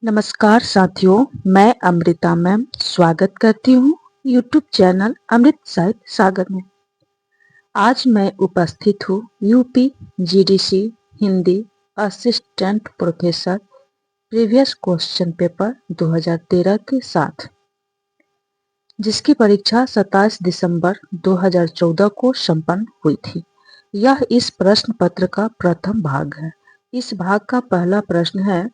नमस्कार साथियों, मैं अमृता मैम स्वागत करती हूँ यूट्यूब चैनल अमृत साहित्य सागर में। आज मैं उपस्थित हूँ UP GDC Hindi assistant professor previous question paper 2013 के साथ, जिसकी परीक्षा 27 दिसंबर 2014 को संपन्न हुई थी। यह इस प्रश्न पत्र का प्रथम भाग है। इस भाग का पहला प्रश्न है,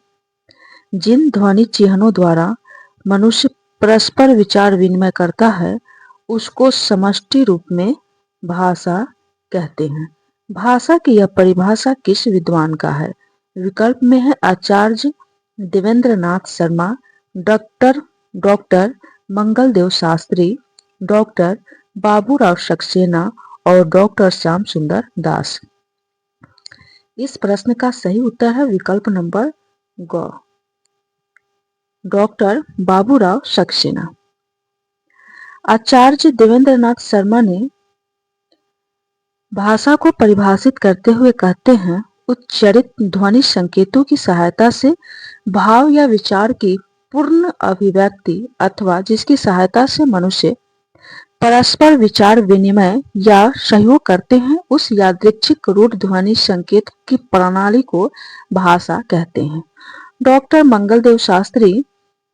जिन ध्वनि चिन्हों द्वारा मनुष्य परस्पर विचार विनिमय करता है उसको समष्टि रूप में भाषा कहते हैं। भाषा की यह परिभाषा किस विद्वान का है? विकल्प में है आचार्य देवेंद्र नाथ शर्मा, डॉक्टर मंगलदेव शास्त्री, डॉक्टर बाबूराव सक्सेना और डॉक्टर श्याम सुंदर दास। इस प्रश्न का सही उत्तर है विकल्प नंबर ग, डॉक्टर बाबूराव सक्सेना। आचार्य देवेंद्र नाथ शर्मा ने भाषा को परिभाषित करते हुए कहते हैं, उच्चारित ध्वनि संकेतों की सहायता से भाव या विचार की पूर्ण अभिव्यक्ति अथवा जिसकी सहायता से मनुष्य परस्पर विचार विनिमय या सहयोग करते हैं, उस यादृच्छिक रूढ़ ध्वनि संकेत की प्रणाली को भाषा कहते हैं। डॉक्टर मंगलदेव शास्त्री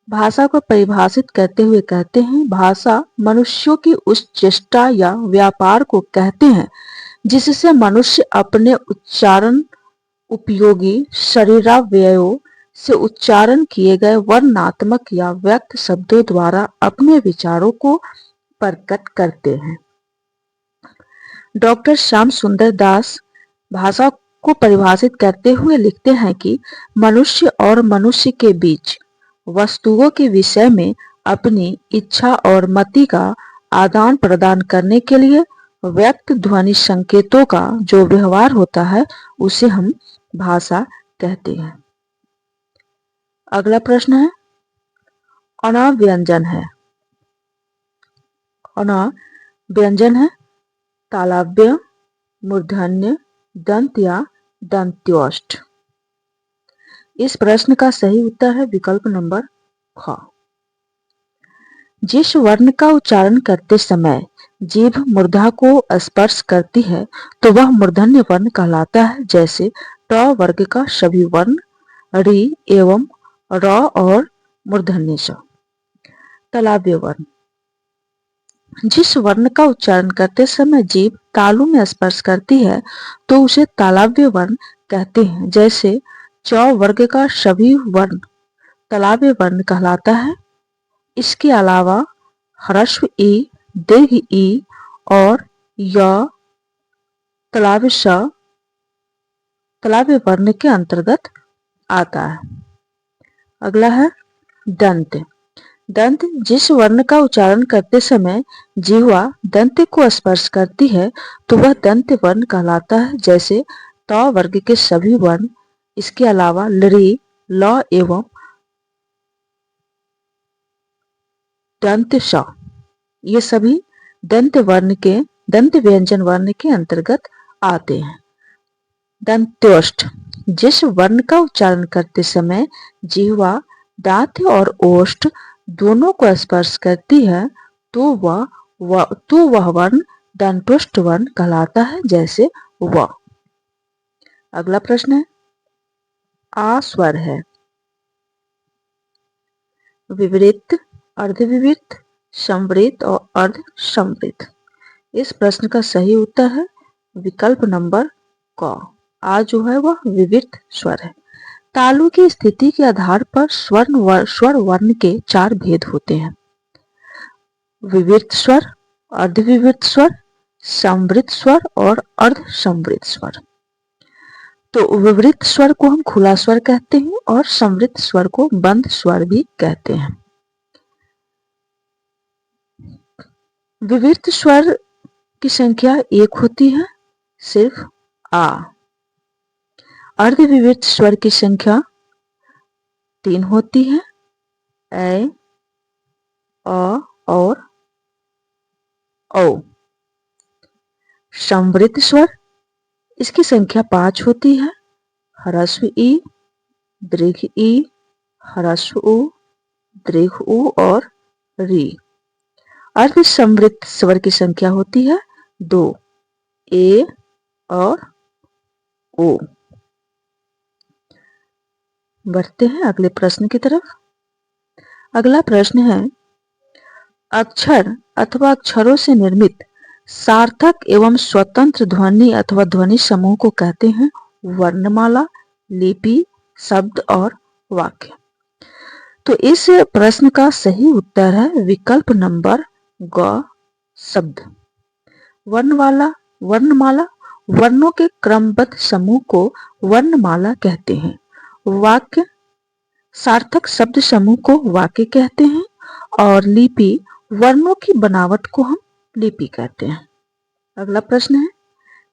भाषा को परिभाषित करते हुए कहते हैं, भाषा मनुष्यों की उस चेष्टा या व्यापार को कहते हैं जिससे मनुष्य अपने उच्चारण उपयोगी शरीरावयवों से उच्चारण किए गए वर्णात्मक या व्यक्त शब्दों द्वारा अपने विचारों को प्रकट करते हैं। डॉक्टर श्याम सुंदर दास भाषा को परिभाषित करते हुए लिखते हैं कि मनुष्य और मनुष्य के बीच वस्तुओं के विषय में अपनी इच्छा और मति का आदान प्रदान करने के लिए व्यक्त ध्वनि संकेतों का जो व्यवहार होता है उसे हम भाषा कहते हैं। अगला प्रश्न है, अणा व्यंजन है। अणा व्यंजन है तालव्य, मूर्धन्य, दंत या दंत्योष्ठ। इस प्रश्न का सही उत्तर है विकल्प नंबर ख। जिस वर्ण का उच्चारण करते समय जीभ मूर्धा को स्पर्श करती है तो वह मूर्धन्य वर्ण कहलाता है, जैसे ट वर्ग का सभी वर्ण ऋ एवं र और मूर्धन्य स। तालव्य वर्ण, जिस वर्ण का उच्चारण करते समय जीभ तालु में स्पर्श करती है तो उसे तालव्य वर्ण कहते हैं, जैसे च वर्ग का सभी वर्ण तालव्य वर्ण कहलाता है। इसके अलावा ह्रस्व ई, दीर्घ ई और य तालव्य स तालव्य वर्ण के अंतर्गत आता है। अगला है दंत। दंत, जिस वर्ण का उच्चारण करते समय जिह्वा दंत को स्पर्श करती है तो वह दंत वर्ण कहलाता है, जैसे त वर्ग के सभी वर्ण। इसके अलावा लृ, ल एवं दंत स ये सभी दंत व्यंजन वर्ण के अंतर्गत आते हैं। दंत्योष्ठ, जिस वर्ण का उच्चारण करते समय जिह्वा दांत और ओष्ठ दोनों को स्पर्श करती है तो वह वर्ण दंतोष्ठ वर्ण कहलाता है, जैसे व। अगला प्रश्न है, आ स्वर है। विवृत, अर्धविवृत, संवृत और अर्ध संवृत। इस प्रश्न का सही उत्तर है विकल्प नंबर क। आ जो है वह विवृत स्वर है। तालु की स्थिति के आधार पर स्वर वर्ण के चार भेद होते हैं, विवृत स्वर, अर्धविवृत स्वर, संवृत स्वर और अर्ध संवृत स्वर। तो विवृत स्वर को हम खुला स्वर कहते हैं और संवृत स्वर को बंद स्वर भी कहते हैं। विवृत स्वर की संख्या एक होती है, सिर्फ आ। अर्धविवृत स्वर की संख्या 3 होती है, ए, अ और औ। संवृत स्वर, इसकी संख्या 5 होती है, ह्रस्व ई, दीर्घ ई, ह्रस्व उ, दीर्घ उ और री। अर्ध संवृत स्वर की संख्या होती है 2, ए और ओ। बढ़ते हैं अगले प्रश्न की तरफ। अगला प्रश्न है, अक्षर अथवा अक्षरों से निर्मित सार्थक एवं स्वतंत्र ध्वनि अथवा ध्वनि समूह को कहते हैं वर्णमाला, लिपि, शब्द और वाक्य। तो इस प्रश्न का सही उत्तर है विकल्प नंबर ग, शब्द। वर्णमाला वर्णों के क्रमबद्ध समूह को वर्णमाला कहते हैं। वाक्य सार्थक शब्द समूह को वाक्य कहते हैं और लिपि वर्णों की बनावट को हम लिपि कहते हैं। अगला प्रश्न है,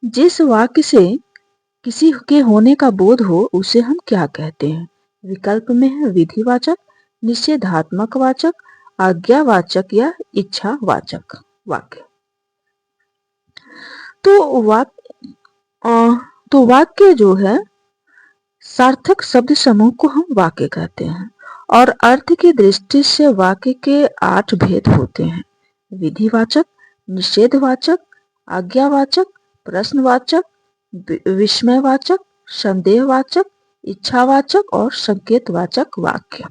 जिस वाक्य से किसी के होने का बोध हो उसे हम क्या कहते हैं? विकल्प में है विधिवाचक, निषेधात्मक वाचक, आज्ञावाचक या इच्छावाचक वाक्य। तो वाक्य जो है सार्थक शब्द समूह को हम वाक्य कहते हैं और अर्थ की दृष्टि से वाक्य के 8 भेद होते हैं। विधिवाचक, निषेधवाचक, आज्ञावाचक, प्रश्नवाचक, विस्मयवाचक, संदेहवाचक, इच्छावाचक और संकेतवाचक वाक्य।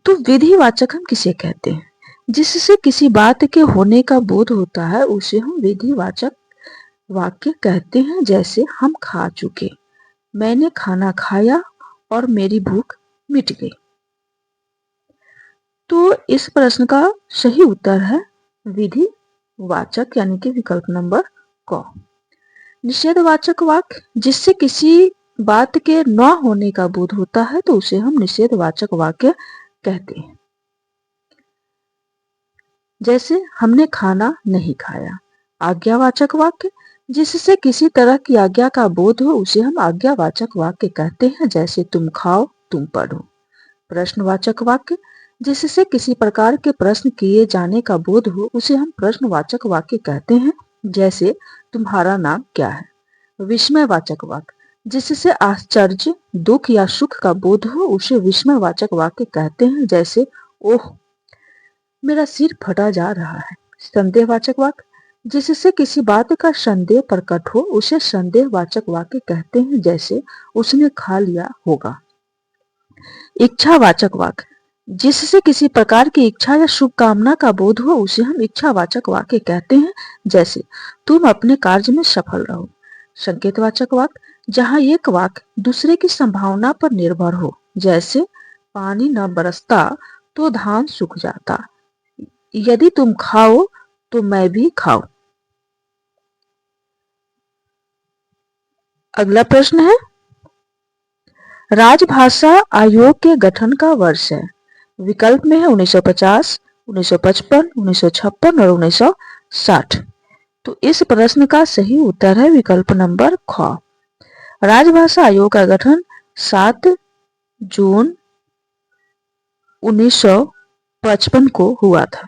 तो विधिवाचक हम किसे कहते हैं? जिससे किसी बात के होने का बोध होता है उसे हम विधिवाचक वाक्य कहते हैं। जैसे हम खा चुके, मैंने खाना खाया और मेरी भूख मिट गई। तो इस प्रश्न का सही उत्तर है विधिवाचक यानी कि विकल्प नंबर क। निषेधवाचक वाक्य जिससे किसी बात के न होने का बोध होता है तो उसे हम निषेधवाचक वाक्य कहते हैं। जैसे हमने खाना नहीं खाया। आज्ञावाचक वाक्य जिससे किसी तरह की आज्ञा का बोध हो उसे हम आज्ञावाचक वाक्य कहते हैं। जैसे तुम खाओ, तुम पढ़ो। प्रश्नवाचक वाक्य जिससे किसी प्रकार के प्रश्न किए जाने का बोध हो उसे हम प्रश्नवाचक वाक्य कहते हैं। जैसे तुम्हारा नाम क्या है। विस्मयवाचक वाक्य जिससे आश्चर्य, दुख या सुख का बोध हो उसे विस्मयवाचक वाक्य कहते हैं। जैसे ओह, मेरा सिर फटा जा रहा है। संदेहवाचक वाक्य जिससे किसी बात का संदेह प्रकट हो उसे संदेहवाचक वाक्य कहते हैं। जैसे उसने खा लिया होगा। इच्छावाचक वाक्य जिससे किसी प्रकार की इच्छा या शुभकामना का बोध हो उसे हम इच्छावाचक वाक्य कहते हैं। जैसे तुम अपने कार्य में सफल रहो। संकेतवाचक वाक्य जहां एक वाक्य दूसरे की संभावना पर निर्भर हो। जैसे पानी न बरसता तो धान सूख जाता, यदि तुम खाओ तो मैं भी खाऊं। अगला प्रश्न है, राजभाषा आयोग के गठन का वर्ष है। विकल्प में है 1950, 1955, 1956 और 1960। तो इस प्रश्न का सही उत्तर है विकल्प नंबर ख। राजभाषा आयोग का गठन 7 जून 1955 को हुआ था।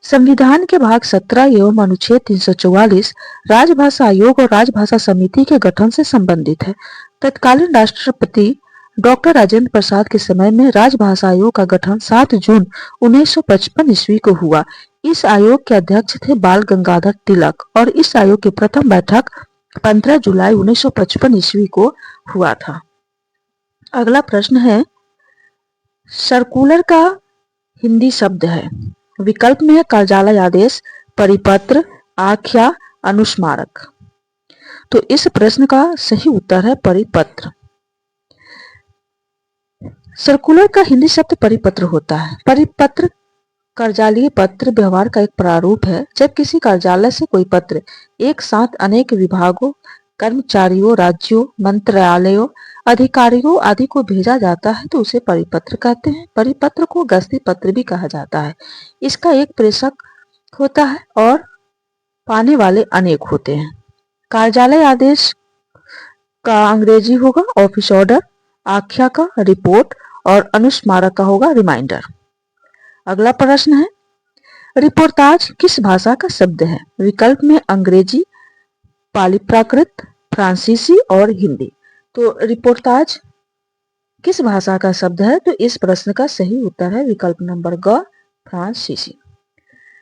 संविधान के भाग 17 एवं अनुच्छेद 344 राजभाषा आयोग और राजभाषा समिति के गठन से संबंधित है। तत्कालीन राष्ट्रपति डॉक्टर राजेंद्र प्रसाद के समय में राजभाषा आयोग का गठन 7 जून 1955 ईस्वी को हुआ। इस आयोग के अध्यक्ष थे बाल गंगाधर तिलक और इस आयोग की प्रथम बैठक 15 जुलाई 1955 ईस्वी को हुआ था। अगला प्रश्न है, सर्कुलर का हिंदी शब्द है। विकल्प में है कार्यालय आदेश, परिपत्र, आख्या, अनुस्मारक। तो इस प्रश्न का सही उत्तर है परिपत्र। सर्कुलर का हिंदी शब्द परिपत्र होता है। परिपत्र कार्यालयीय पत्र व्यवहार का एक प्रारूप है। जब किसी कार्यालय से कोई पत्र एक साथ अनेक विभागों, कर्मचारियों, राज्यों, मंत्रालयों, अधिकारियों आदि को भेजा जाता है तो उसे परिपत्र कहते हैं। परिपत्र को गस्ती पत्र भी कहा जाता है। इसका एक प्रेषक होता है और पाने वाले अनेक होते हैं। कार्यालय आदेश का अंग्रेजी होगा ऑफिस ऑर्डर, आख्या का रिपोर्ट और अनुस्मारक का होगा रिमाइंडर। अगला प्रश्न है, रिपोर्टाज किस भाषा का शब्द है? विकल्प में अंग्रेजी, पाली प्राकृत, फ्रांसीसी और हिंदी। तो रिपोर्टाज किस भाषा का शब्द है? तो इस प्रश्न का सही उत्तर है विकल्प नंबर ग, फ्रांसीसी।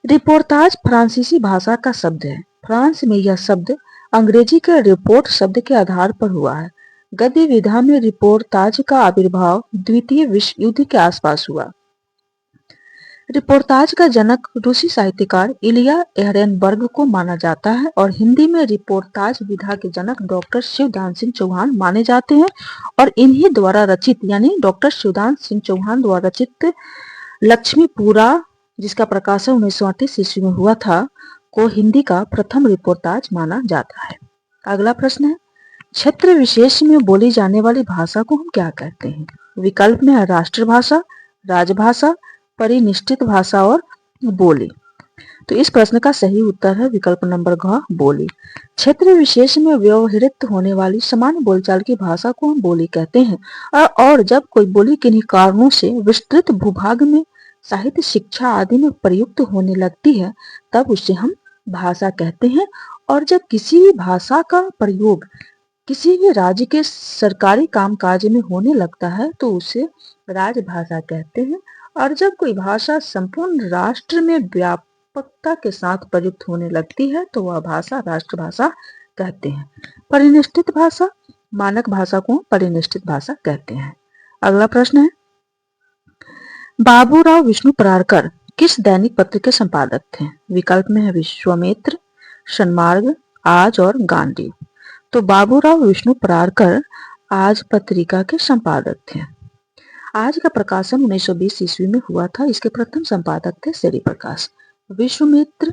रिपोर्टाज फ्रांसीसी भाषा का शब्द है। फ्रांस में यह शब्द अंग्रेजी के रिपोर्ट शब्द के आधार पर हुआ है। गद्य विधा में रिपोर्टाज का आविर्भाव द्वितीय विश्व युद्ध के आसपास हुआ। रिपोर्टाज का जनक रूसी साहित्यकार इलिया एहरेनबर्ग को माना जाता है और हिंदी में रिपोर्टाज विधा के जनक डॉक्टर शिवदान सिंह चौहान माने जाते हैं और इन्हीं द्वारा रचित यानी डॉक्टर शिवदान सिंह चौहान द्वारा रचित लक्ष्मीपुरा, जिसका प्रकाशन 1938 ईस्वी में हुआ था, को हिंदी का प्रथम रिपोर्टाज माना जाता है। अगला प्रश्न है, क्षेत्र विशेष में बोली जाने वाली भाषा को हम क्या कहते हैं? विकल्प में है राष्ट्रभाषा, राजभाषा, परिनिष्ठित भाषा और बोली। तो इस प्रश्न का सही उत्तर है विकल्प नंबर घ, बोली। क्षेत्र विशेष में व्यवहृत होने वाली सामान्य बोलचाल की भाषा को हम बोली कहते हैं और जब कोई बोली किन्हीं कारणों से विस्तृत भूभाग में साहित्य, शिक्षा आदि में प्रयुक्त होने लगती है तब उसे हम भाषा कहते हैं। और जब किसी भी भाषा का प्रयोग किसी भी राज्य के सरकारी कामकाज में होने लगता है तो उसे राजभाषा कहते हैं। और जब कोई भाषा संपूर्ण राष्ट्र में व्यापकता के साथ प्रयुक्त होने लगती है तो वह भाषा राष्ट्रभाषा कहते हैं। परिनिष्ठित भाषा, मानक भाषा को परिनिष्ठित भाषा कहते हैं। अगला प्रश्न है, बाबूराव विष्णु परारकर किस दैनिक पत्र के संपादक थे? विकल्प में है विश्वामित्र, सन्मार्ग, आज और गांधी। तो बाबूराव विष्णु परारकर आज पत्रिका के संपादक थे। आज का प्रकाशन 1920 ईस्वी में हुआ था। इसके प्रथम संपादक थे श्री प्रकाश। विश्वामित्र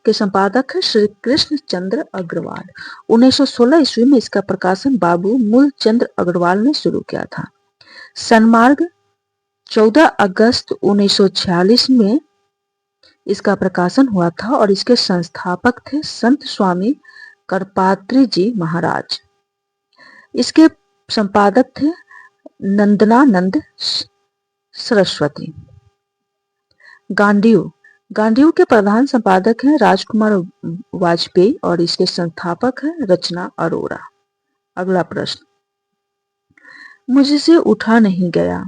के संपादक है श्री कृष्ण चंद्र अग्रवाल। 1916 ईस्वी में इसका प्रकाशन बाबू मूलचंद्र अग्रवाल ने शुरू किया था। सन्मार्ग 14 अगस्त 1946 में इसका प्रकाशन हुआ था और इसके संस्थापक थे संत स्वामी करपात्री जी महाराज। इसके संपादक थे नंदनानंद सरस्वती। गांडीव के प्रधान संपादक हैं राजकुमार वाजपेयी और इसके संस्थापक हैं रचना अरोरा। अगला प्रश्न, मुझसे उठा नहीं गया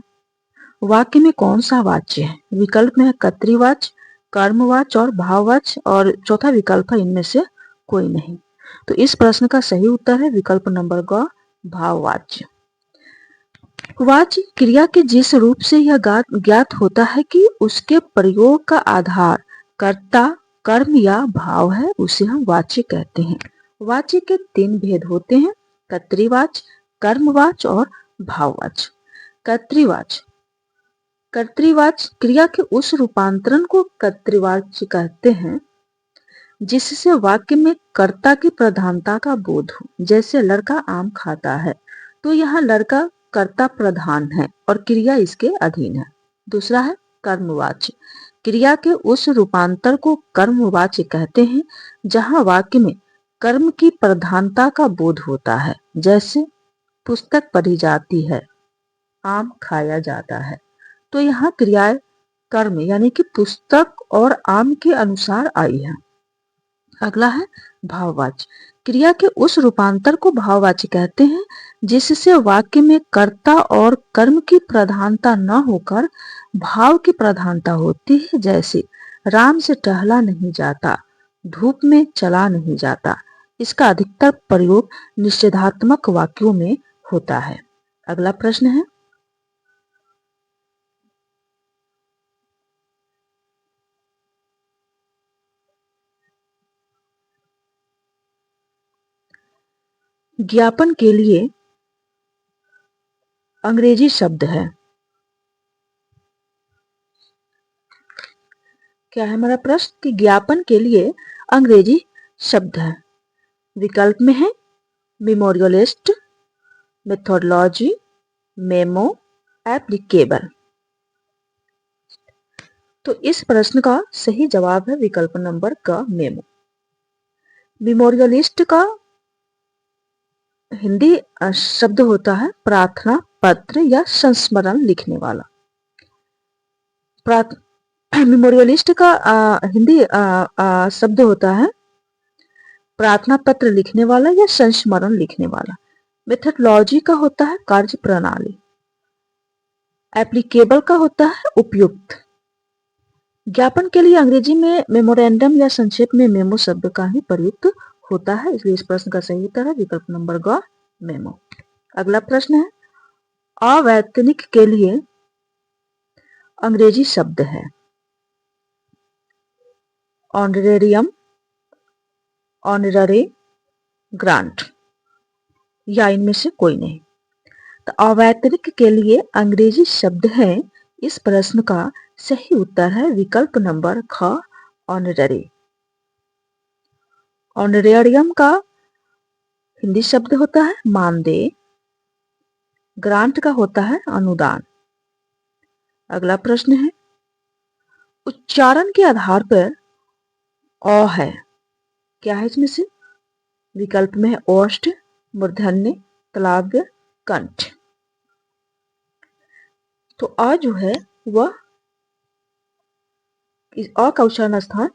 वाक्य में कौन सा वाच्य है? विकल्प में है कर्तृवाच्य, कर्मवाच्य और भाववाच्य और चौथा विकल्प है इनमें से कोई नहीं। तो इस प्रश्न का सही उत्तर है विकल्प नंबर ग, भाववाच्य। वाच्य क्रिया के जिस रूप से यह ज्ञात होता है कि उसके प्रयोग का आधार कर्ता, कर्म या भाव है उसे हम वाच्य कहते हैं। वाच्य के 3 भेद होते हैं, कर्तृवाच्य, कर्मवाच्य और भाववाच्य। कर्तृवाच्य क्रिया के उस रूपांतरण को कर्तृवाच्य कहते हैं जिससे वाक्य में कर्ता की प्रधानता का बोध हो। जैसे लड़का आम खाता है तो यहाँ लड़का कर्ता प्रधान है और क्रिया इसके अधीन है। दूसरा है कर्मवाच्य, क्रिया के उस रूपांतर को कर्मवाच्य कहते हैं जहाँ वाक्य में कर्म की प्रधानता का बोध होता है। जैसे पुस्तक पढ़ी जाती है, आम खाया जाता है, तो यहाँ क्रियाएं कर्म यानी कि पुस्तक और आम के अनुसार आई है। अगला है भाववाच्य, क्रिया के उस रूपांतर को भाववाच्य कहते हैं जिससे वाक्य में कर्ता और कर्म की प्रधानता न होकर भाव की प्रधानता होती है। जैसे राम से टहला नहीं जाता, धूप में चला नहीं जाता। इसका अधिकतर प्रयोग निषेधात्मक वाक्यों में होता है। अगला प्रश्न है, ज्ञापन के लिए अंग्रेजी शब्द है। क्या है हमारा प्रश्न कि ज्ञापन के लिए अंग्रेजी शब्द है। विकल्प में है मेमोरियलिस्ट, मेथोडोलॉजी, मेमो, एप्लीकेबल। तो इस प्रश्न का सही जवाब है विकल्प नंबर क, मेमो। मेमोरियलिस्ट का हिंदी शब्द होता है प्रार्थना पत्र या संस्मरण लिखने वाला। मेमोरियलिस्ट का हिंदी शब्द होता है प्रार्थना पत्र लिखने वाला या संस्मरण लिखने वाला। मेथडोलॉजी का होता है कार्य प्रणाली। एप्लीकेबल का होता है उपयुक्त। ज्ञापन के लिए अंग्रेजी में मेमोरेंडम या संक्षेप में मेमो शब्द का ही प्रयुक्त होता है, इसलिए इस प्रश्न का सही उत्तर है विकल्प नंबर ग, मेमो। अगला प्रश्न है, अवैतनिक के लिए अंग्रेजी शब्द है ऑनरेरियम, ऑनररी, ग्रांट, या इनमें से कोई नहीं। तो अवैतनिक के लिए अंग्रेजी शब्द है, इस प्रश्न का सही उत्तर है विकल्प नंबर ख, ऑनररी। ऑनरेरियम का हिंदी शब्द होता है मानदेय, ग्रांट का होता है अनुदान। अगला प्रश्न है, उच्चारण के आधार पर अ है, क्या है इसमें से? विकल्प में है ओष्ठ, मूर्धन्य, तालव्य, कंठ। तो अ जो है वह इस अ का उच्चारण स्थान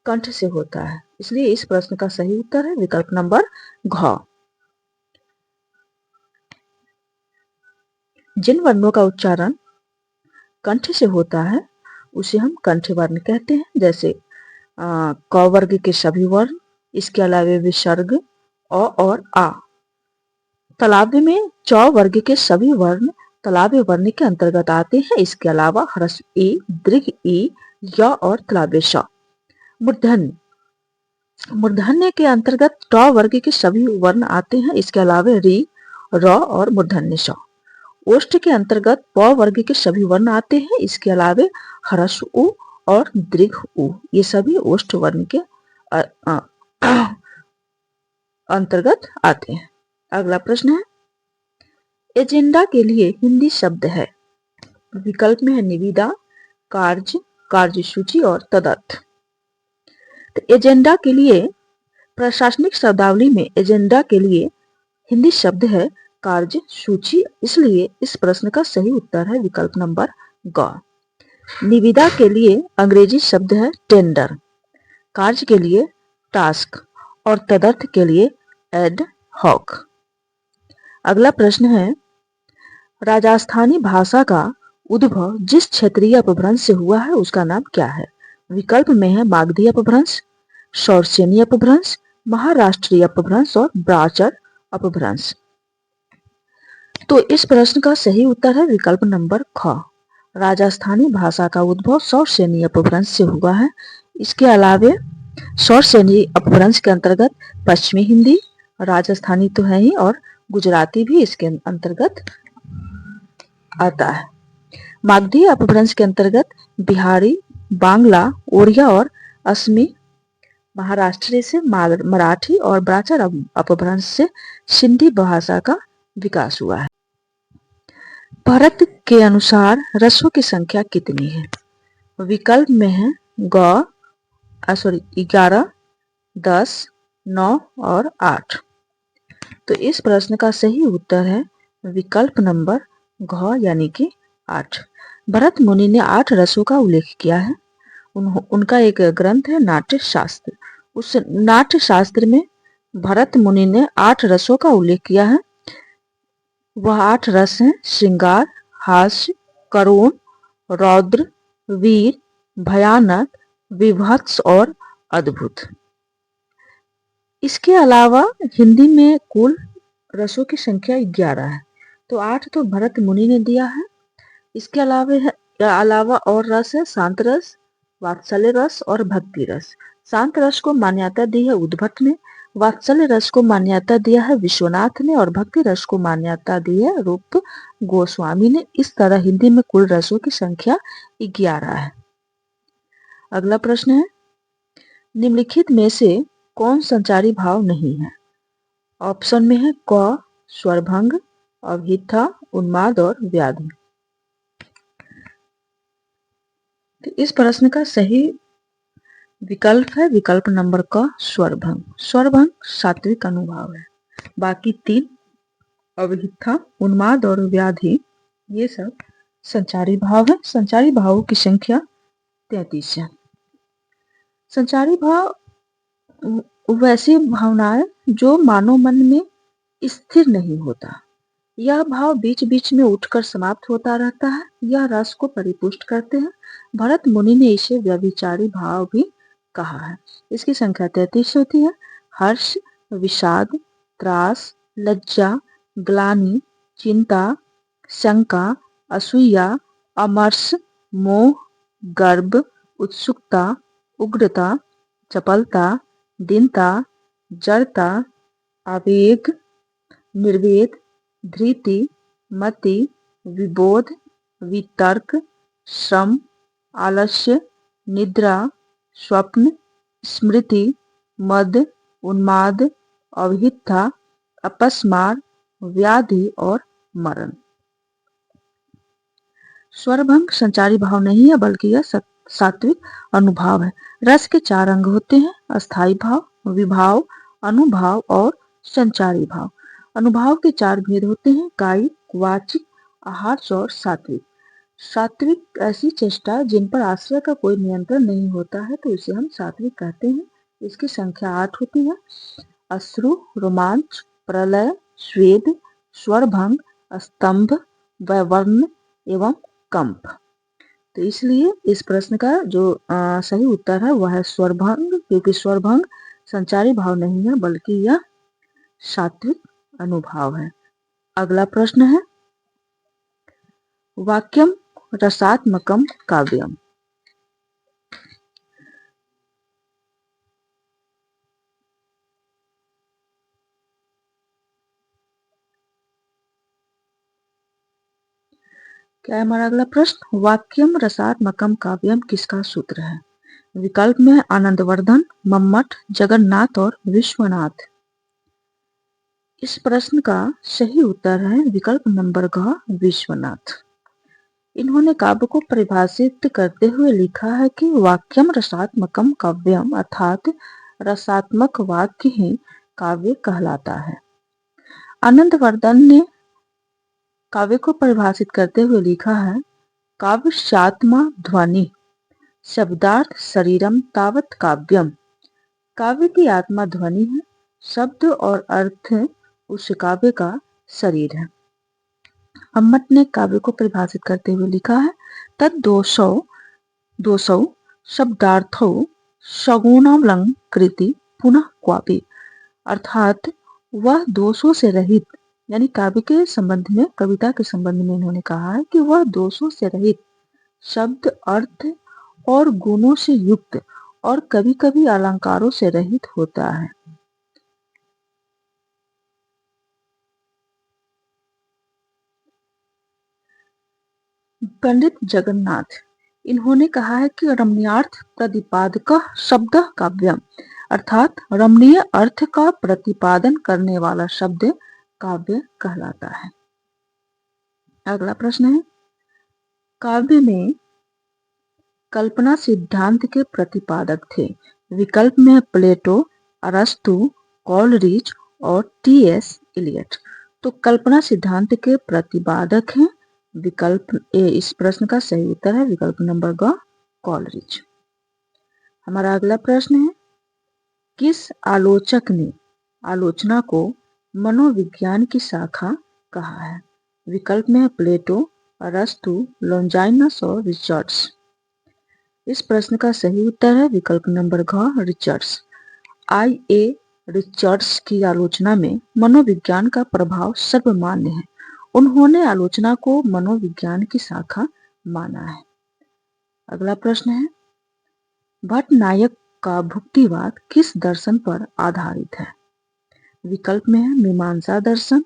कंठ से होता है, इसलिए इस प्रश्न का सही उत्तर है विकल्प नंबर घ। जिन वर्णों का उच्चारण कंठ से होता है उसे हम कंठ वर्ण कहते हैं, जैसे क वर्ग के सभी वर्ण, इसके अलावा विसर्ग अ और आ। तालव्य में च वर्ग के सभी वर्ण तालव्य वर्ण के अंतर्गत आते हैं, इसके अलावा ह्रस्व ई, दीर्घ ई, य और तालव्य श। मूर्धन्य, मूर्धन्य के अंतर्गत ट वर्ग के सभी वर्ण आते हैं, इसके अलावा री, र और मूर्धन्य श। ओष्ठ के अंतर्गत प वर्ग के सभी वर्ण आते हैं, इसके अलावा ह्रस्व उ और दीर्घ उ, ये सभी ओष्ठ वर्ण के अंतर्गत आते हैं। अगला प्रश्न है, एजेंडा के लिए हिंदी शब्द है, विकल्प में है निविदा, कार्य, कार्यसूची और तदर्थ। तो एजेंडा के लिए प्रशासनिक शब्दावली में एजेंडा के लिए हिंदी शब्द है कार्यसूची, इसलिए इस प्रश्न का सही उत्तर है विकल्प नंबर ग। निविदा के लिए अंग्रेजी शब्द है टेंडर, कार्य के लिए टास्क और तदर्थ के लिए एड हॉक। अगला प्रश्न है, राजस्थानी भाषा का उद्भव जिस क्षेत्रीय अपभ्रंश से हुआ है उसका नाम क्या है? विकल्प में है मागधी अपभ्रंश, शौरसेनी अपभ्रंश, महाराष्ट्रीय अपभ्रंश और ब्राचर अपभ्रंश। तो इस प्रश्न का सही उत्तर है विकल्प नंबर ख, राजस्थानी भाषा का उद्भव शौरसेनी अपभ्रंश से हुआ है। इसके अलावे शौरसेनी अपभ्रंश के अंतर्गत पश्चिमी हिंदी, राजस्थानी तो है ही, और गुजराती भी इसके अंतर्गत आता है। मागधी अपभ्रंश के अंतर्गत बिहारी, बांग्ला, ओड़िया और असमी, महाराष्ट्र से मराठी और ब्राचर अपभ्रंश से सिंधी भाषा का विकास हुआ है। भारत के अनुसार रसों की संख्या कितनी है? विकल्प में है 11, 10, 9 और 8। तो इस प्रश्न का सही उत्तर है विकल्प नंबर घ, यानी कि 8। भरत मुनि ने 8 रसों का उल्लेख किया है। उनका एक ग्रंथ है नाट्य शास्त्र, उस नाट्य शास्त्र में भरत मुनि ने 8 रसों का उल्लेख किया है। वह 8 रस हैं श्रृंगार, हास्य, करुण, रौद्र, वीर, भयानक, विभत्स और अद्भुत। इसके अलावा हिंदी में कुल रसों की संख्या 11 है, तो 8 तो भरत मुनि ने दिया है। इसके अलावा और रस है शांत रस, वात्सल्य रस और भक्ति रस। शांत रस को मान्यता दी है उद्भट ने, वात्सल्य रस को मान्यता दिया है विश्वनाथ ने और भक्ति रस को मान्यता दी है रूप गोस्वामी ने। इस तरह हिंदी में कुल रसों की संख्या 11 है। अगला प्रश्न है, निम्नलिखित में से कौन संचारी भाव नहीं है? ऑप्शन में है क स्वरभंग, अवहिथा, उन्माद और व्याधि। तो इस प्रश्न का सही विकल्प है विकल्प नंबर क स्वरभंग। स्वरभंग सात्विक अनुभाव है, बाकी 3 अवहिथा, उन्माद और व्याधि ये सब संचारी भाव है। संचारी भावों की संख्या 33 है। संचारी भाव वैसी भावनाएं जो मानव मन में स्थिर नहीं होता। यह भाव बीच बीच में उठकर समाप्त होता रहता है। यह रस को परिपुष्ट करते हैं। भरत मुनि ने इसे व्यभिचारी भाव भी कहा है। इसकी संख्या 33 होती है। हर्ष, विषाद, त्रास, लज्जा, ग्लानि, चिंता, शंका, असूया, अमर्ष, मोह, गर्व, उत्सुकता, उग्रता, चपलता, दीनता, जड़ता, आवेग, निर्वेद, धृति, मति, विबोध, वितर्क, श्रम, आलस्य, निद्रा, स्वप्न, स्मृति, मद, उन्माद, अवहितता, अपस्मार, व्याधि और मरण। स्वरभंग संचारी भाव नहीं है, बल्कि यह सात्विक अनुभाव है। रस के 4 अंग होते हैं: अस्थाई भाव, विभाव, अनुभाव और संचारी भाव। अनुभाव के 4 भेद होते हैं: कायिक, वाचिक, आहार्य और सात्विक। सात्विक ऐसी चेष्टा जिन पर आश्रय का कोई नियंत्रण नहीं होता है, तो इसे हम सात्विक कहते हैं। इसकी संख्या 8 होती है: अश्रु, रोमांच, प्रलय, स्वेद, स्वरभंग, स्तंभ, वैवर्ण्य एवं कंप। तो इसलिए इस प्रश्न का जो सही उत्तर है वह है स्वरभंग, क्योंकि स्वरभंग संचारी भाव नहीं है, बल्कि यह सात्विक अनुभाव है। अगला प्रश्न है, वाक्यम रसात्मकम काव्यम। क्या है हमारा अगला प्रश्न? वाक्यम रसात्मकम काव्यम किसका सूत्र है? विकल्प में आनंदवर्धन, मम्मट, जगन्नाथ और विश्वनाथ। इस प्रश्न का सही उत्तर है विकल्प नंबर ग, विश्वनाथ। इन्होंने काव्य को परिभाषित करते हुए लिखा है कि वाक्यम रसात्मकम काव्यम, अर्थात रसात्मक वाक्य ही काव्य कहलाता है। आनंदवर्धन ने काव्य को परिभाषित करते हुए लिखा है, काव्य सात्मा ध्वनि, शब्दार्थ शरीरम तावत काव्यम। काव्य की आत्मा ध्वनि है, शब्द और अर्थ उस काव्य का शरीर है। अम्मट ने काव्य को परिभाषित करते हुए लिखा है, तद दोषौ शब्दार्थो सगुणालंकृति पुनः क्वापि। अर्थात वह दोषों से रहित, यानी काव्य के संबंध में, कविता के संबंध में इन्होंने कहा है कि वह दोषों से रहित, शब्द, अर्थ और गुणों से युक्त और कभी कभी अलंकारों से रहित होता है। पंडित जगन्नाथ, इन्होंने कहा है कि रमणीयार्थ प्रतिपादक शब्द काव्यम, अर्थात रमणीय अर्थ का प्रतिपादन करने वाला शब्द काव्य कहलाता है। अगला प्रश्न है, काव्य में कल्पना सिद्धांत के प्रतिपादक थे। विकल्प में प्लेटो, अरस्तु, कॉलरिज और टी.एस. इलियट। तो कल्पना सिद्धांत के प्रतिपादक हैं विकल्प ए। इस प्रश्न का सही उत्तर है विकल्प नंबर ग, कॉलरिज। हमारा अगला प्रश्न है, किस आलोचक ने आलोचना को मनोविज्ञान की शाखा कहा है? विकल्प में प्लेटो, अरस्तु, लॉन्जाइनस और रिचर्ड्स। इस प्रश्न का सही उत्तर है विकल्प नंबर घ, रिचर्ड्स। I.A. रिचर्ड्स की आलोचना में मनोविज्ञान का प्रभाव सर्वमान्य है। उन्होंने आलोचना को मनोविज्ञान की शाखा माना है। अगला प्रश्न है, भट्टनायक का भुक्तिवाद किस दर्शन पर आधारित है? विकल्प में है मीमांसा दर्शन,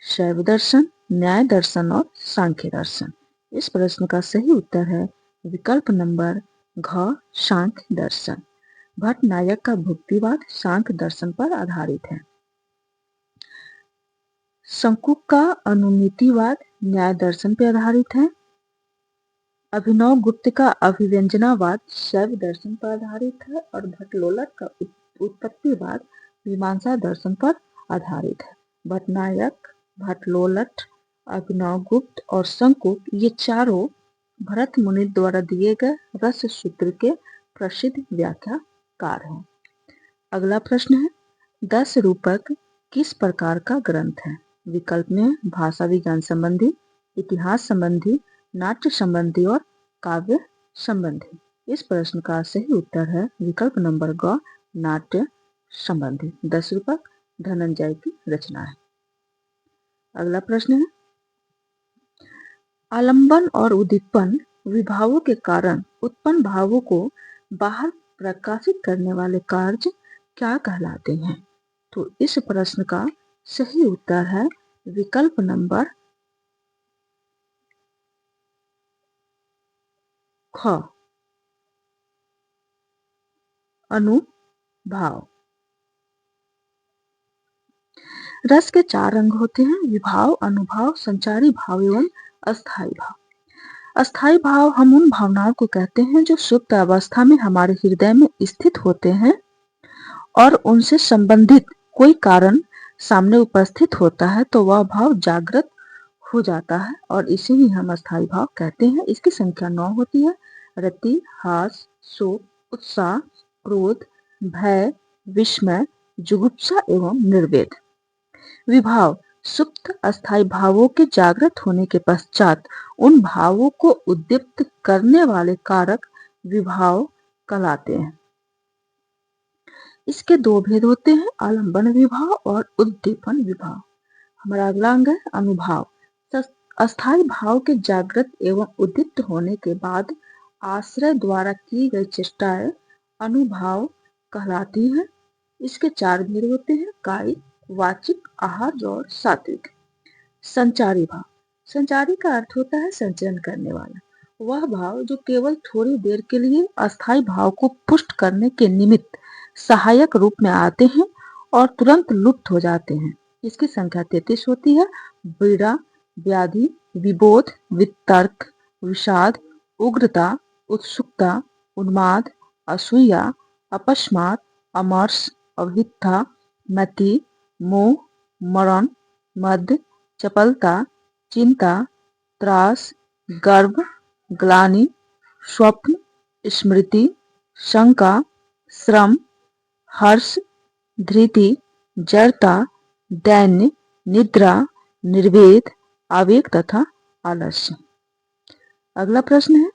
शैव दर्शन, न्याय दर्शन और सांख्य दर्शन। इस प्रश्न का सही उत्तर है विकल्प नंबर घ, सांख्य दर्शन। भट्टनायक का भुक्तिवाद सांख्य दर्शन पर आधारित है। शंकुक का अनुमितिवाद न्याय दर्शन पर आधारित है। अभिनव गुप्त का अभिव्यंजनावाद शैव दर्शन पर आधारित है और भट्टलोलट का उत्पत्तिवाद मीमांसा दर्शन पर आधारित है। भट्टनायक, भट्टलोलट, अभिनव गुप्त और शंकुक ये चारों भरत मुनि द्वारा दिए गए रस सूत्र के प्रसिद्ध व्याख्याकार हैं। अगला प्रश्न है, 10 रूपक किस प्रकार का ग्रंथ है? विकल्प में भाषा विज्ञान संबंधी, इतिहास संबंधी, नाट्य संबंधी और काव्य संबंधी। इस प्रश्न का सही उत्तर है विकल्प नंबर ग, नाट्य संबंधी। 10 रूपक धनंजय की रचना है। अगला प्रश्न है, आलंबन और उद्दीपन विभावों के कारण उत्पन्न भावों को बाहर प्रकाशित करने वाले कार्य क्या कहलाते हैं? तो इस प्रश्न का सही उत्तर है विकल्प नंबर ख, अनुभाव। रस के 4 अंग होते हैं, विभाव, अनुभाव, संचारी भाव एवं अस्थायी भाव। अस्थायी भाव हम उन भावनाओं को कहते हैं जो सुप्त अवस्था में हमारे हृदय में स्थित होते हैं और उनसे संबंधित कोई कारण सामने उपस्थित होता है तो वह भाव जागृत हो जाता है और इसे ही हम अस्थायी भाव कहते हैं। इसकी संख्या 9 होती है। रति, हास, शोक, उत्साह, क्रोध, भय, विस्मय, जुगुप्सा एवं निर्वेद। विभाव सुप्त अस्थायी भावों के जागृत होने के पश्चात उन भावों को उद्दीप्त करने वाले कारक विभाव कहलाते हैं। इसके 2 भेद होते हैं, आलंबन विभाव और उद्दीपन विभाव। हमारा अगला अंग है अनुभाव। अस्थायी भाव के जागृत एवं उद्दीप्त होने के बाद आश्रय द्वारा की गई चेष्टाएं अनुभाव कहलाती है। इसके 4 भेद होते हैं, कायिक, वाचिक, आहार्य और सात्विक। संचारी भाव। संचारी का अर्थ होता है संचरण करने वाला। वह भाव जो केवल थोड़ी देर के लिए अस्थायी भाव को पुष्ट करने के निमित्त सहायक रूप में आते हैं और तुरंत लुप्त हो जाते हैं। इसकी संख्या 33 होती है। पीड़ा, व्याधि, विबोध, वितर्क, विषाद, उग्रता, उत्सुकता, उन्माद, असूया, अपस्मार, अमर्ष, अवहितता, मति, मोह, मरण, मद, चपलता, चिंता, त्रास, गर्भ, ग्लानि, स्वप्न, स्मृति, शंका, श्रम, हर्ष, धृति, जड़ता, दैन्य, निद्रा, निर्वेद, आवेग तथा आलस्य। अगला प्रश्न है,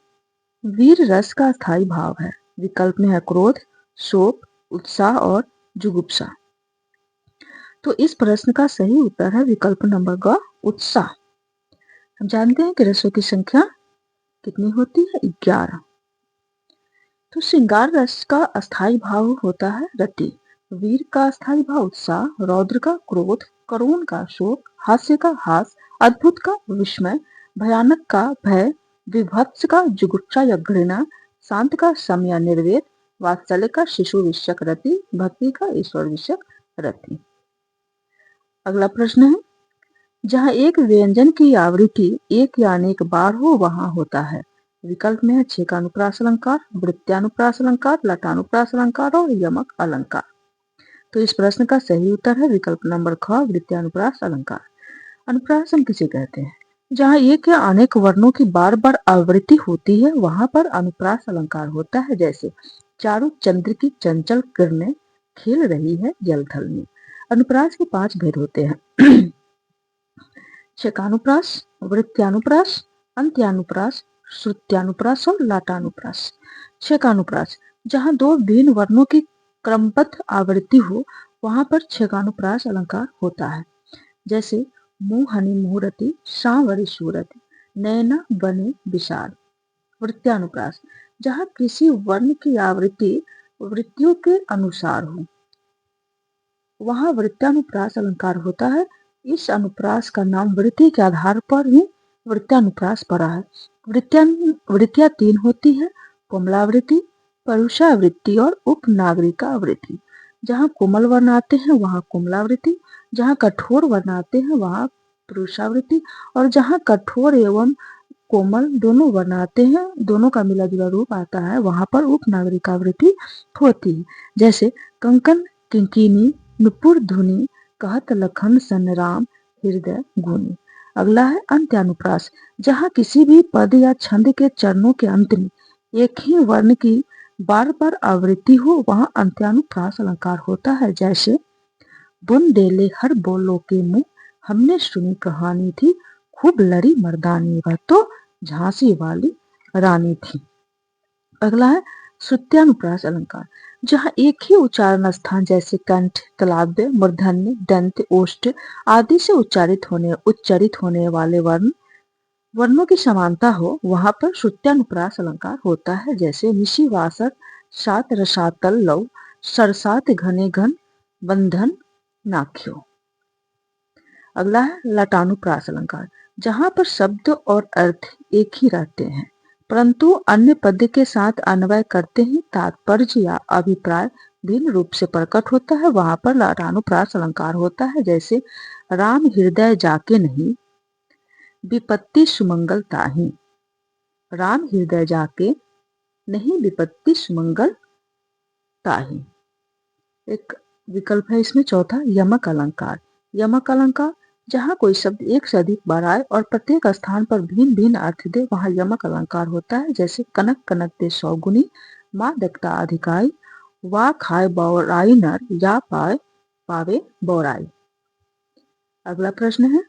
वीर रस का स्थायी भाव है। विकल्प में है क्रोध, शोक, उत्साह और जुगुप्सा। तो इस प्रश्न का सही उत्तर है विकल्प नंबर ग, उत्साह। हम जानते हैं कि रसों की संख्या कितनी होती है? 11। तो श्रृंगार रस का अस्थायी भाव होता है रति, वीर का अस्थायी भाव उत्साह, रौद्र का क्रोध, करुण का शोक, हास्य का हास, अद्भुत का विस्मय, भयानक का भय, विभत्स का जुगुप्सा या घृणा, शांत का सम या निर्वेद, वात्सल्य का शिशु विषयक रति, भक्ति का ईश्वर विषयक रति। अगला प्रश्न है, जहाँ एक व्यंजन की आवृत्ति एक या अनेक बार हो वहां होता है। विकल्प में है छेकानुप्रास अलंकार, वृत्त्यानुप्रास अलंकार, लटानुप्रास अलंकार और यमक अलंकार। तो इस प्रश्न का सही उत्तर है विकल्प नंबर ख, वृत्त्यानुप्रास अलंकार। अनुप्रास हम किसे कहते हैं? जहाँ एक या अनेक वर्णों की बार बार आवृत्ति होती है वहां पर अनुप्रास अलंकार होता है। जैसे चारों चंद्र की चंचल किरणें खेल रही है जलथल में। अनुप्रास के 5 भेद होते हैं छेकानुप्रास, वृत्त्यानुप्रास, अंत्यानुप्रास, श्रुत्यानुप्रास और लाटानुप्रास। छेकानुप्रास जहाँ 2 भिन्न वर्णों की क्रमबद्ध आवृत्ति हो वहां पर छेकानुप्रास अलंकार होता है। जैसे मोहनी मुहूर्ति, सांवरी सूरति, नैना बने विशाल। वृत्त्यानुप्रास जहाँ किसी वर्ण की आवृत्ति वृत्तियों के अनुसार हो वहां वृत्त्यानुप्रास अलंकार होता है। इस अनुप्रास का नाम वृत्ति के आधार पर ही वृत्त्यानुप्रास पड़ा है। वृत्तियां 3 होती है, कोमलावृत्ति, परुषावृत्ति और उपनागरिकावृत्ति। जहाँ कोमल वर्ण आते हैं वहाँ कोमलावृत्ति, जहाँ कठोर वर्ण आते हैं वहाँ परुषावृत्ति और जहाँ कठोर एवं कोमल दोनों वर्ण आते हैं, दोनों का मिला जुला रूप आता है, वहां पर उपनागरिकावृत्ति होती है। जैसे कंकन किंकिनी नुपुर धुनी, कहत लखन सन राम हृदय गुनी। अगला है अंत्यानुप्रास, जहाँ किसी भी पद या छंद के चरणों के अंत में एक ही वर्ण की बार बार आवृत्ति हो वहां अंत्यानुप्रास अलंकार होता है। जैसे बुन डेले हर बोलो के मुंह, हमने सुनी कहानी थी, खूब लड़ी मर्दानी, वह तो झांसी वाली रानी थी। अगला है श्रुत्यानुप्रास अलंकार, जहाँ एक ही उच्चारण स्थान जैसे कंठ, तालव्य, मूर्धन्य, दंत, ओष्ठ आदि से उच्चरित होने वाले वर्णों की समानता हो, वहां पर श्रुत्यानुप्रास अलंकार होता है। जैसे निशि वासर सात रसातल लव, सरसात घने घन बंधन नाख्यो। अगला है लटानुप्रास अलंकार, जहां पर शब्द और अर्थ एक ही रहते हैं परंतु अन्य पद के साथ अन्वय करते ही तात्पर्य या अभिप्राय भिन्न रूप से प्रकट होता है, वहां पर लटानुप्रास अलंकार होता है। जैसे राम हृदय जाके नहीं, विपत्ति सुमंगल ताहि। राम हृदय जाके नहीं, विपत्ति सुमंगल ताहि। एक विकल्प है इसमें चौथा, यमक अलंकार। यमक अलंकार, जहाँ कोई शब्द एक से अधिक बार आए और प्रत्येक स्थान पर भिन्न भिन्न अर्थ दे, वहां यमक अलंकार होता है। जैसे कनक कनक दे सौगुनी, माँ दक्ता अधिकाई, वा खाए बौराई नर, या पावे बौराई। अगला प्रश्न है,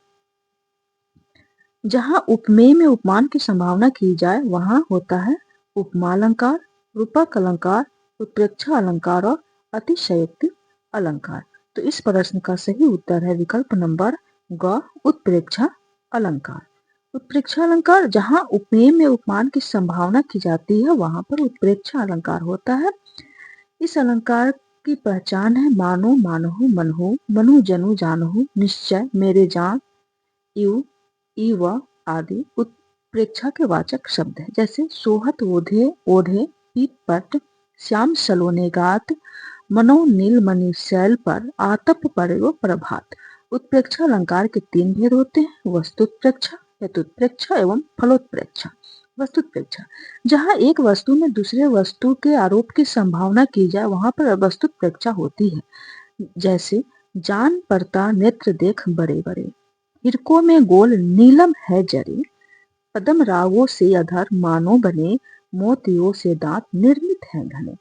जहाँ उपमेय में उपमान की संभावना की जाए वहां होता है उपमा अलंकार, रूपक अलंकार, उत्प्रेक्षा अलंकार और अतिशयोक्ति अलंकार। तो इस प्रश्न का सही उत्तर है विकल्प नंबर ग, उत्प्रेक्षा अलंकार। उत्प्रेक्षा अलंकार, जहाँ उपमेय में उपमान की संभावना की जाती है वहां पर उत्प्रेक्षा अलंकार होता है। इस अलंकार की पहचान है मानो, मानहु, मनहु, मनु जनु जानहु, निश्चय, मेरे जान, यू, इव आदि उत्प्रेक्षा के वाचक शब्द है। जैसे सोहत ओढ़े ओढ़े पीत पट, श्याम सलोने गात, मनो नील मणि शैल पर, आतप पड़े प्रभात। उत्प्रेक्षा अलंकार के तीन भेद होते हैं, वस्तुत्प्रेक्षा, हेतुत्प्रेक्षा एवं फलोत्प्रेक्षा। वस्तुत्प्रेक्षा, जहाँ एक वस्तु में दूसरे वस्तु के आरोप की संभावना की जाए वहां पर वस्तुत्प्रेक्षा होती है। जैसे जान पड़ता नेत्र देख बड़े बड़े, हिरकों में गोल नीलम है जरे, पदम रागों से अधर मानो बने, मोतियों से दांत निर्मित हैं घने।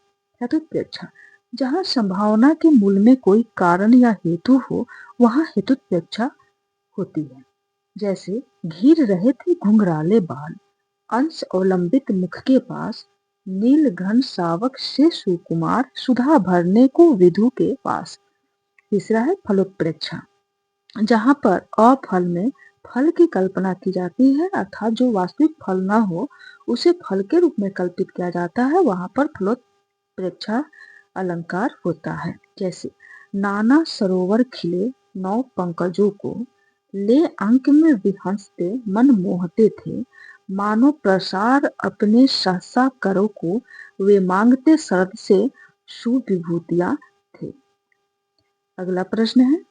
हेतुत्प्रेक्षा, जहाँ संभावना के मूल में कोई कारण या हेतु हो वहां हेतुत्प्रेक्षा होती है। जैसे घिर रहे थे घुंघराले बाल, अंश अवलंबित मुख के पास, नील घन सावक से सुकुमार, सुधा भरने को विधु के पास। तीसरा है फलोत्प्रेक्षा, जहाँ पर अफल में फल की कल्पना की जाती है अर्थात जो वास्तविक फल ना हो उसे फल के रूप में कल्पित किया जाता है, वहां पर फलोत्प्रेक्षा अलंकार होता है। जैसे नाना सरोवर खिले नौ पंकजों को, ले अंक में विहंसते मन मोहते थे, मानो प्रसार अपने सहसा करो को, वे मांगते शरद से सुविभूतियां थे। अगला प्रश्न है,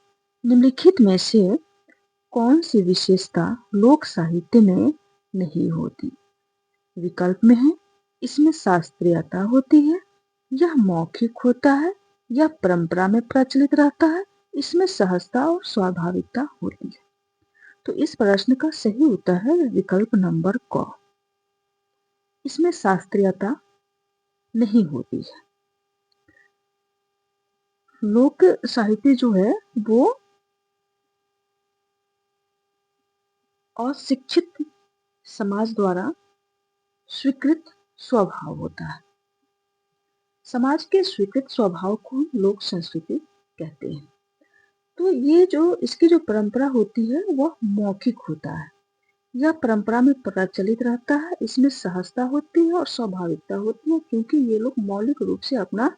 निम्नलिखित में से कौन सी विशेषता लोक साहित्य में नहीं होती? विकल्प में है, इसमें शास्त्रीयता होती है, यह मौखिक होता है, यह परंपरा में प्रचलित रहता है, इसमें सहजता और स्वाभाविकता होती है। तो इस प्रश्न का सही उत्तर है विकल्प नंबर क, इसमें शास्त्रीयता नहीं होती है। लोक साहित्य जो है वो अशिक्षित समाज द्वारा स्वीकृत स्वभाव होता है। समाज के स्वीकृत स्वभाव को लोक संस्कृति कहते हैं। तो ये जो इसकी जो परंपरा होती है वह मौखिक होता है, यह परंपरा में प्रचलित रहता है, इसमें सहजता होती है और स्वाभाविकता होती है क्योंकि ये लोग मौलिक रूप से अपना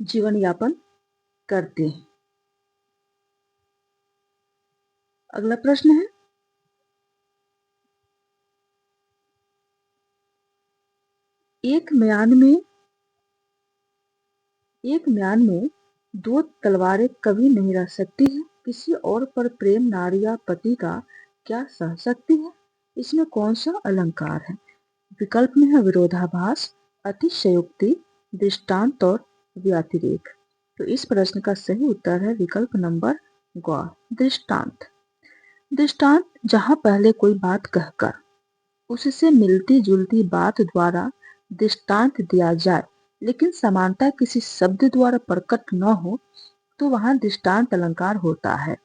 जीवन यापन करते हैं। अगला प्रश्न है, एक म्यान में दो तलवारें कभी नहीं रह सकती है, किसी और पर प्रेम नारी या पति का क्या सह सकती है? इसमें कौन सा अलंकार है? विकल्प में है विरोधाभास, अतिशयोक्ति, दृष्टांत और व्यतिरेक। तो इस प्रश्न का सही उत्तर है विकल्प नंबर ग, दृष्टांत। दृष्टांत, जहां पहले कोई बात कहकर उससे मिलती जुलती बात द्वारा दृष्टांत दिया जाए लेकिन समानता किसी शब्द द्वारा प्रकट न हो तो वहां दृष्टांत अलंकार होता है।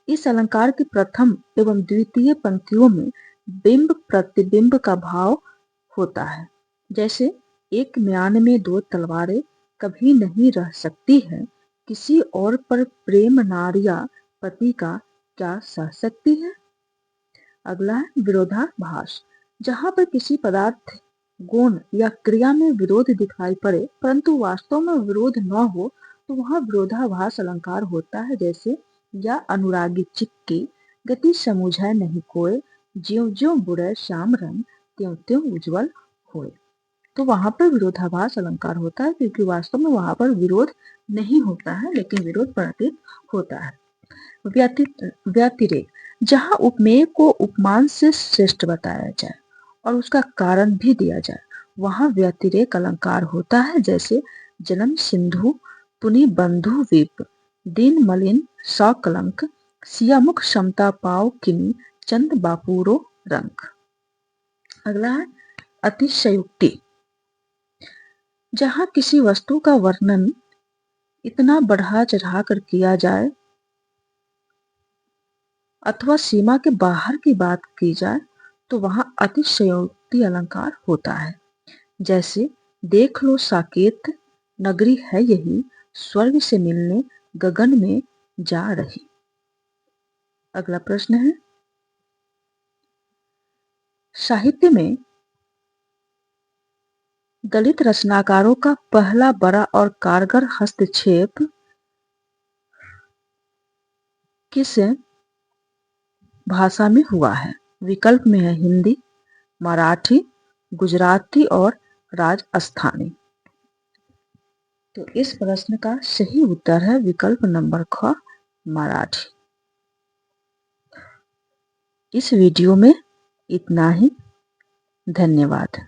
इस अलंकार की प्रथम एवं द्वितीय पंक्तियों में बिंब प्रतिबिंब का भाव होता है। जैसे एक म्यान में दो तलवारें कभी नहीं रह सकती है, किसी और पर प्रेम नारिया पति का क्या सह सकती है। अगला है विरोधाभास। जहां पर किसी पदार्थ, गुण या क्रिया में विरोध दिखाई पड़े परंतु वास्तव में विरोध न हो तो वहां विरोधाभास अलंकार होता है। जैसे या अनुरागी चिक्की गति समुझै नहीं कोय, ज्यों ज्यों बुरै श्याम रंग त्यों त्यों उज्ज्वल होए। तो वहां पर विरोधाभास अलंकार होता है क्योंकि वास्तव में वहां पर विरोध नहीं होता है लेकिन विरोध प्रतीत होता है। व्यतिरेक। जहां उपमेय को उपमान से श्रेष्ठ बताया जाए और उसका कारण भी दिया जाए वहां व्यतिरेक अलंकार होता है। जैसे जन्म सिंधु पुनि बंधु विप, दीन मलिन सौ कलंक, सिया मुख क्षमता पाव किनी, चंद बापूरो रंग। अगला है अतिशयोक्ति। जहां किसी वस्तु का वर्णन इतना बढ़ा चढ़ा कर किया जाए अथवा सीमा के बाहर की बात की जाए तो वहां अतिशयोक्ति अलंकार होता है। जैसे देख लो साकेत नगरी है यही, स्वर्ग से मिलने गगन में जा रही। अगला प्रश्न है, साहित्य में दलित रचनाकारों का पहला बड़ा और कारगर हस्तक्षेप किस भाषा में हुआ है। विकल्प में है हिंदी, मराठी, गुजराती और राजस्थानी। तो इस प्रश्न का सही उत्तर है विकल्प नंबर ख, मराठी। इस वीडियो में इतना ही। धन्यवाद।